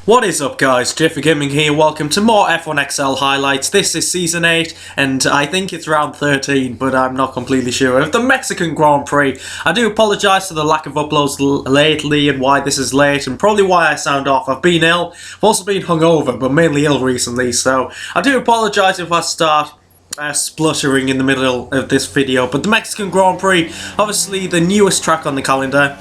What is up guys, JayFerGaming here, welcome to more F1XL highlights. This is Season 8 and I think it's round 13, but I'm not completely sure, of the Mexican Grand Prix. I do apologise for the lack of uploads lately and why this is late and probably why I sound off. I've been ill, I've also been hungover, but mainly ill recently, so I do apologise if I start spluttering in the middle of this video. But the Mexican Grand Prix, obviously the newest track on the calendar.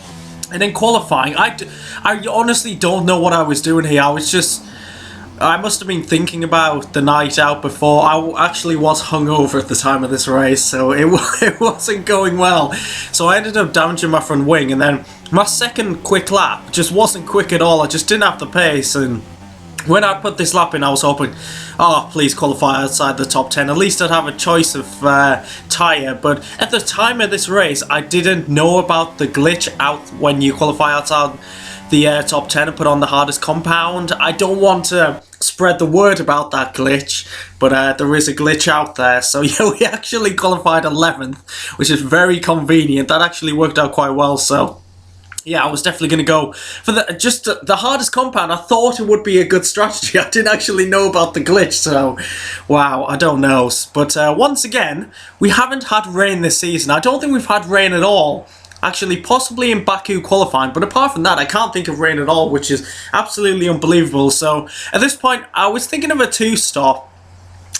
And then qualifying, I honestly don't know what I was doing here. I must have been thinking about the night out before. I actually was hungover at the time of this race, so it wasn't going well. So I ended up damaging my front wing, and then my second quick lap just wasn't quick at all. I just didn't have the pace, and when I put this lap in, I was hoping, oh, please qualify outside the top 10. At least I'd have a choice of tyre. But at the time of this race, I didn't know about the glitch out when you qualify outside the top 10 and put on the hardest compound. I don't want to spread the word about that glitch, but there is a glitch out there. So yeah, we actually qualified 11th, which is very convenient. That actually worked out quite well, so yeah, I was definitely going to go for the hardest compound. I thought it would be a good strategy. I didn't actually know about the glitch, so wow, I don't know. But once again, we haven't had rain this season. I don't think we've had rain at all. Actually, possibly in Baku qualifying, but apart from that, I can't think of rain at all, which is absolutely unbelievable. So at this point, I was thinking of a two-stop.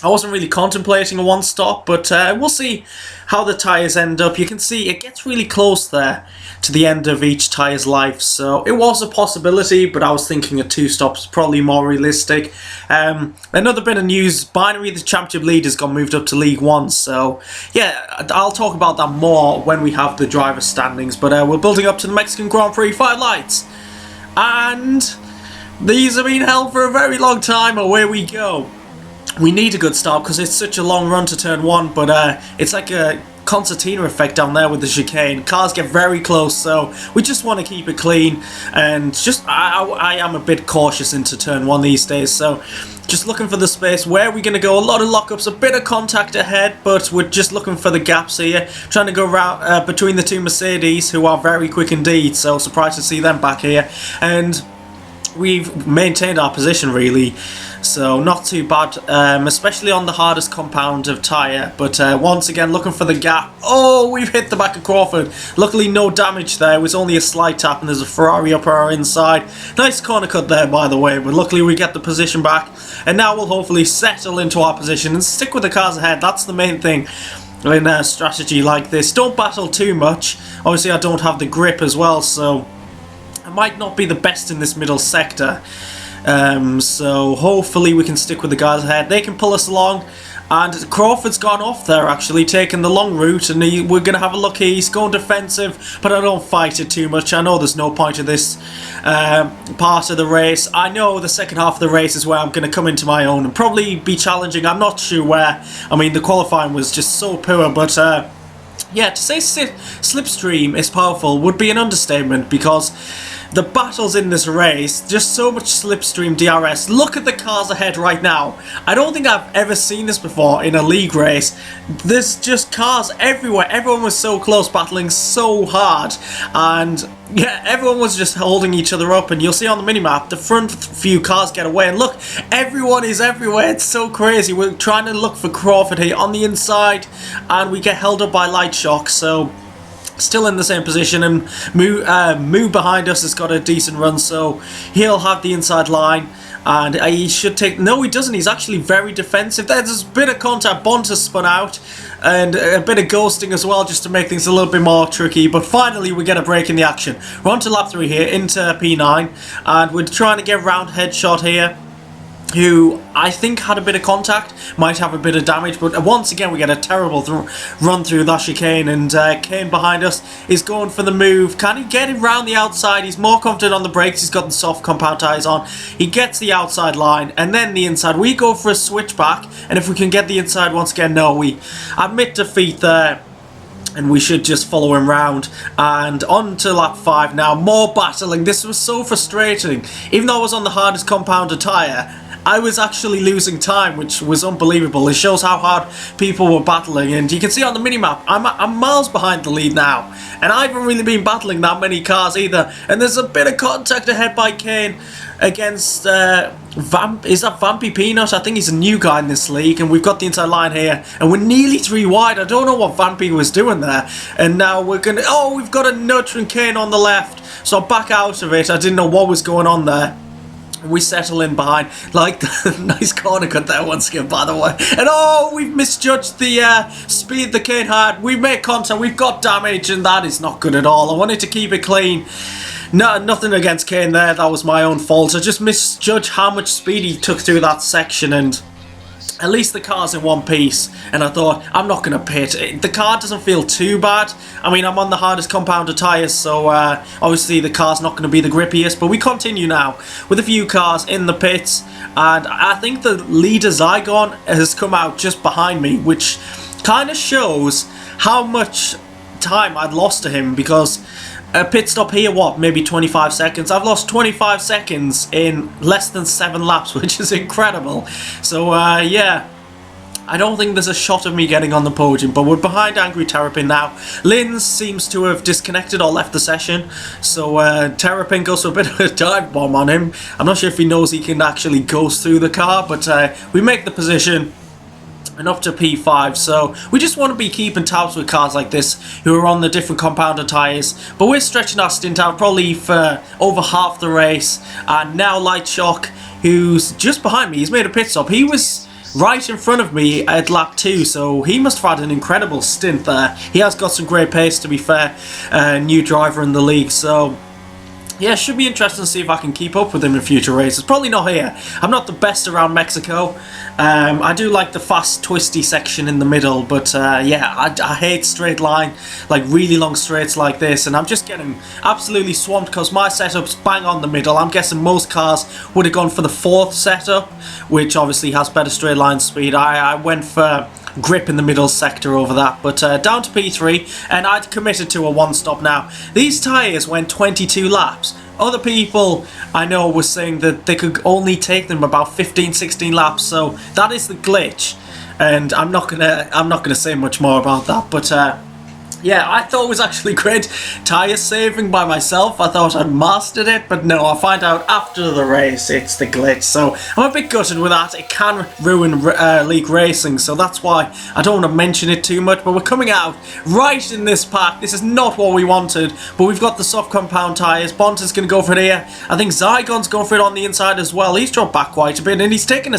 I wasn't really contemplating a one-stop, but we'll see how the tyres end up. You can see it gets really close there to the end of each tyre's life, so it was a possibility, but I was thinking a two-stop is probably more realistic. Another bit of news, Binary, the championship leaders, got moved up to League 1, so yeah, I'll talk about that more when we have the driver standings, but we're building up to the Mexican Grand Prix 5 lights, and these have been held for a very long time. Away we go. We need a good start because it's such a long run to turn 1, but it's like a concertina effect down there with the chicane. Cars get very close, so we just want to keep it clean, and just I am a bit cautious into turn 1 these days, so just looking for the space. Where are we going to go? A lot of lockups, a bit of contact ahead, but we're just looking for the gaps here, trying to go around between the two Mercedes, who are very quick indeed, so surprised to see them back here, and we've maintained our position really, so not too bad, especially on the hardest compound of tyre, but once again looking for the gap. Oh, we've hit the back of Crawford. Luckily no damage there, it was only a slight tap, and there's a Ferrari up our inside. Nice corner cut there, by the way, but luckily we get the position back, and now we'll hopefully settle into our position and stick with the cars ahead. That's the main thing in a strategy like this. Don't battle too much. Obviously I don't have the grip as well, so I might not be the best in this middle sector, so hopefully we can stick with the guys ahead. They can pull us along, and Crawford's gone off there actually, taking the long route, and we're going to have a look here. He's going defensive, but I don't fight it too much. I know there's no point to this part of the race. I know the second half of the race is where I'm going to come into my own and probably be challenging. I'm not sure where. I mean, the qualifying was just so poor, but yeah, to say slipstream is powerful would be an understatement, because the battles in this race, just so much slipstream DRS. Look at the cars ahead right now. I don't think I've ever seen this before in a league race. There's just cars everywhere. Everyone was so close, battling so hard, and yeah, everyone was just holding each other up, and you'll see on the minimap, the front few cars get away, and look, everyone is everywhere. It's so crazy. We're trying to look for Crawford here on the inside, and we get held up by light shock, so still in the same position, and Moo behind us has got a decent run, so he'll have the inside line, and he should take... No, he doesn't. He's actually very defensive. There's a bit of contact. Bont has spun out, and a bit of ghosting as well, just to make things a little bit more tricky, but finally we get a break in the action. We're on to lap 3 here, into P9, and we're trying to get round headshot here, who I think had a bit of contact, might have a bit of damage, but once again we get a terrible run through that chicane, and Kane behind us is going for the move. Can he get it round the outside? He's more confident on the brakes, he's got the soft compound tyres on, he gets the outside line, and then the inside. We go for a switchback, and if we can get the inside once again, no, we admit defeat there, and we should just follow him round. And on to lap 5 now, more battling. This was so frustrating. Even though I was on the hardest compounded tyre, I was actually losing time, which was unbelievable. It shows how hard people were battling, and you can see on the minimap, I'm miles behind the lead now, and I haven't really been battling that many cars either, and there's a bit of contact ahead by Kane, against is that Vampy Peanut? I think he's a new guy in this league, and we've got the inside line here, and we're nearly 3 wide. I don't know what Vampy was doing there, and now we're gonna. Oh, we've got a nurturing cane on the left, so I'm back out of it. I didn't know what was going on there. We settle in behind, like the nice corner cut there once again, by the way. And oh, we've misjudged the speed the cane had. We make contact, we've got damage, and that is not good at all. I wanted to keep it clean. No, nothing against Kane there, that was my own fault. I just misjudged how much speed he took through that section, and at least the car's in one piece, and I thought, I'm not going to pit. The car doesn't feel too bad. I mean, I'm on the hardest compounded tyres, so obviously the car's not going to be the grippiest, but we continue now with a few cars in the pits, and I think the leader Zygon has come out just behind me, which kind of shows how much time I'd lost to him, because a pit stop here, what, maybe 25 seconds? I've lost 25 seconds in less than 7 laps, which is incredible. So, yeah, I don't think there's a shot of me getting on the podium, but we're behind Angry Terrapin now. Linz seems to have disconnected or left the session, so Terrapin goes for a bit of a dive bomb on him. I'm not sure if he knows he can actually ghost through the car, but we make the position. And up to P5, so we just want to be keeping tabs with cars like this who are on the different compounder tyres, but we're stretching our stint out probably for over half the race. And now Light Shock, who's just behind me, he's made a pit stop. He was right in front of me at lap 2, so he must have had an incredible stint there. He has got some great pace, to be fair, new driver in the league, so yeah, should be interesting to see if I can keep up with him in future races. Probably not here. I'm not the best around Mexico. I do like the fast, twisty section in the middle, but yeah, I hate straight line, like really long straights like this, and I'm just getting absolutely swamped because my setup's bang on the middle. I'm guessing most cars would have gone for the 4th setup, which obviously has better straight line speed. I went for grip in the middle sector over that, but down to P3, and I'd committed to a 1-stop now. These tyres went 22 laps. Other people I know were saying that they could only take them about 15-16 laps, so that is the glitch, and I'm not gonna say much more about that, but yeah, I thought it was actually great tyre saving by myself. I thought I'd mastered it, but no, I find out after the race it's the glitch. So I'm a bit gutted with that. It can ruin league racing, so that's why I don't want to mention it too much. But we're coming out right in this pack. This is not what we wanted, but we've got the soft compound tyres. Bonta's going to go for it here. I think Zygon's going for it on the inside as well. He's dropped back quite a bit, and he's taken a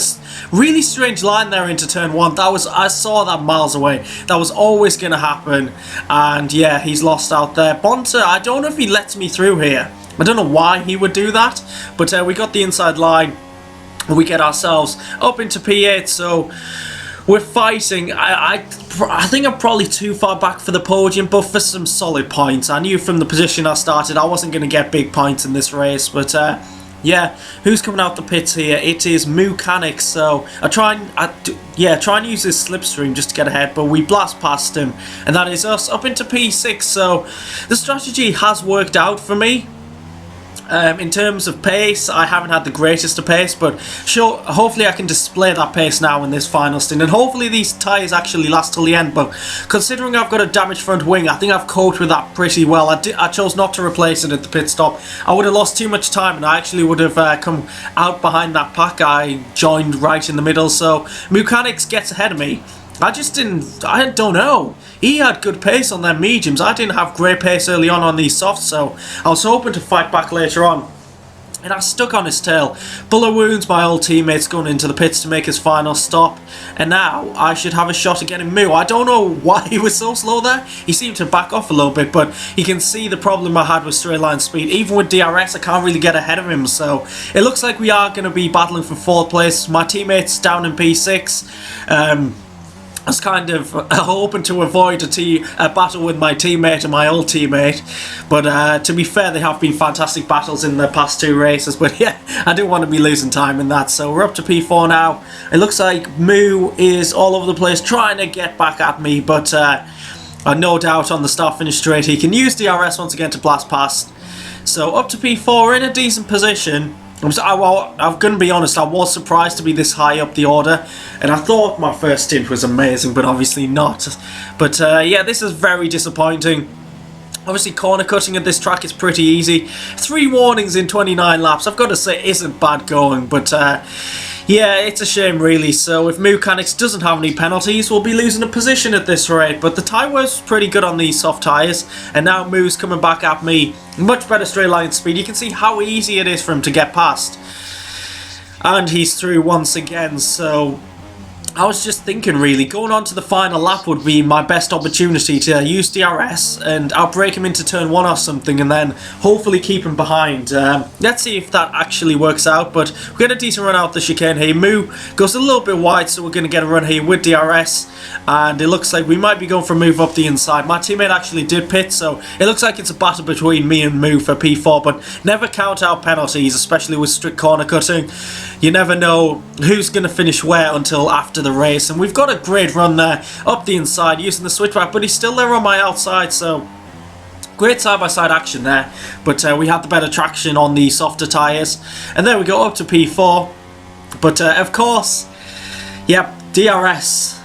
really strange line there into turn 1. I saw that miles away. That was always going to happen. And yeah, he's lost out there. Bonta, I don't know if he lets me through here. I don't know why he would do that. But we got the inside line. We get ourselves up into P8. So we're fighting. I think I'm probably too far back for the podium, but for some solid points. I knew from the position I started I wasn't going to get big points in this race. But yeah, who's coming out the pits here? It is Mechanics. So I try and use this slipstream just to get ahead, but we blast past him, and that is us up into P6. So the strategy has worked out for me. In terms of pace, I haven't had the greatest of pace, but sure, hopefully I can display that pace now in this final stint, and hopefully these tyres actually last till the end. But considering I've got a damaged front wing, I think I've coped with that pretty well. I chose not to replace it at the pit stop. I would have lost too much time, and I actually would have come out behind that pack. I joined right in the middle, so Mechanics gets ahead of me. I don't know. He had good pace on their mediums. I didn't have great pace early on these softs, so I was hoping to fight back later on. And I stuck on his tail. Bullet wounds my old teammates going into the pits to make his final stop. And now I should have a shot at getting Moo. I don't know why he was so slow there. He seemed to back off a little bit, but you can see the problem I had with straight line speed. Even with DRS, I can't really get ahead of him. So it looks like we are going to be battling for 4th place. My teammate's down in P6. I was kind of hoping to avoid a battle with my teammate and my old teammate, but to be fair, they have been fantastic battles in the past 2 races, but yeah, I don't want to be losing time in that. So we're up to P4 now. It looks like Moo is all over the place trying to get back at me, but I've no doubt on the start-finish straight he can use DRS once again to blast past. So up to P4, we're in a decent position. I'm going to be honest, I was surprised to be this high up the order, and I thought my first stint was amazing, but obviously not. But yeah, this is very disappointing. Obviously, corner cutting at this track is pretty easy. 3 warnings in 29 laps, I've got to say, isn't bad going, but yeah, it's a shame really. So if Mechanics doesn't have any penalties, we'll be losing a position at this rate. But the tyre was pretty good on these soft tyres, and now Moo's coming back at me. Much better straight line speed. You can see how easy it is for him to get past. And he's through once again, so I was just thinking really, going on to the final lap would be my best opportunity to use DRS and outbrake him into turn 1 or something, and then hopefully keep him behind. Let's see if that actually works out, but we get a decent run out the chicane here. Moo goes a little bit wide, so we're going to get a run here with DRS, and it looks like we might be going for a move up the inside. My teammate actually did pit, so it looks like it's a battle between me and Moo for P4, but never count out penalties, especially with strict corner cutting. You never know who's going to finish where until after the race, and we've got a great run there up the inside using the switchback, but he's still there on my outside, so great side-by-side action there. But we had the better traction on the softer tyres, and there we go, up to P4. But of course, yep, DRS,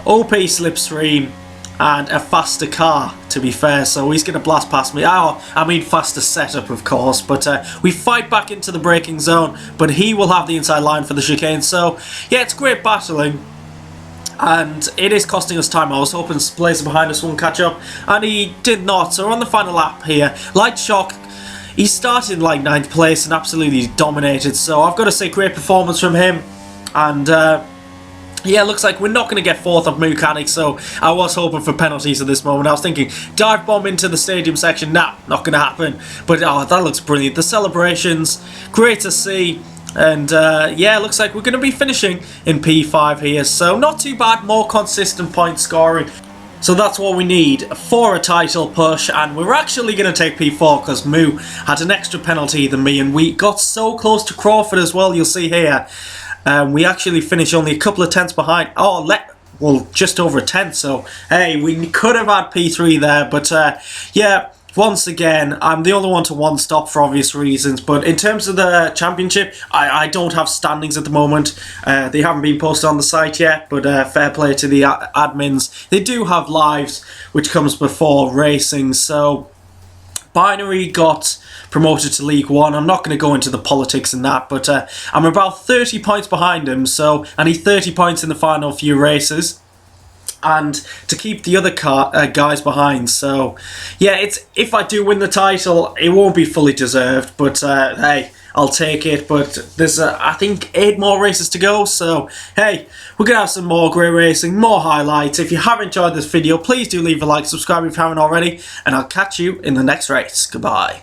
OP slipstream, and a faster car, to be fair, so he's going to blast past me. Oh, I mean faster setup, of course, but we fight back into the braking zone, but he will have the inside line for the chicane, so yeah, it's great battling, and it is costing us time. I was hoping Blazer behind us won't catch up, and he did not, so we're on the final lap here. Light Shock, he started in like 9th place and absolutely dominated, so I've got to say great performance from him, and yeah, looks like we're not going to get 4th of Mechanics, so I was hoping for penalties at this moment. I was thinking, dive bomb into the stadium section, nah, not going to happen. But oh, that looks brilliant. The celebrations, great to see. And yeah, looks like we're going to be finishing in P5 here, so not too bad, more consistent point scoring. So that's what we need for a title push, and we're actually going to take P4 because Moo had an extra penalty than me, and we got so close to Crawford as well, you'll see here. We actually finished only a couple of tenths behind. Oh, well, just over a tenth. So, hey, we could have had P3 there. But, yeah, once again, I'm the only one to one stop for obvious reasons. But in terms of the championship, I don't have standings at the moment. They haven't been posted on the site yet. But fair play to the admins. They do have lives, which comes before racing. So Binary got promoted to League 1. I'm not going to go into the politics in that, but I'm about 30 points behind him, so I need 30 points in the final few races, and to keep the other guys behind. So yeah, if I do win the title, it won't be fully deserved, but hey, I'll take it. But there's I think 8 more races to go, so hey, we're going to have some more great racing, more highlights. If you have enjoyed this video, please do leave a like, subscribe if you haven't already, and I'll catch you in the next race. Goodbye.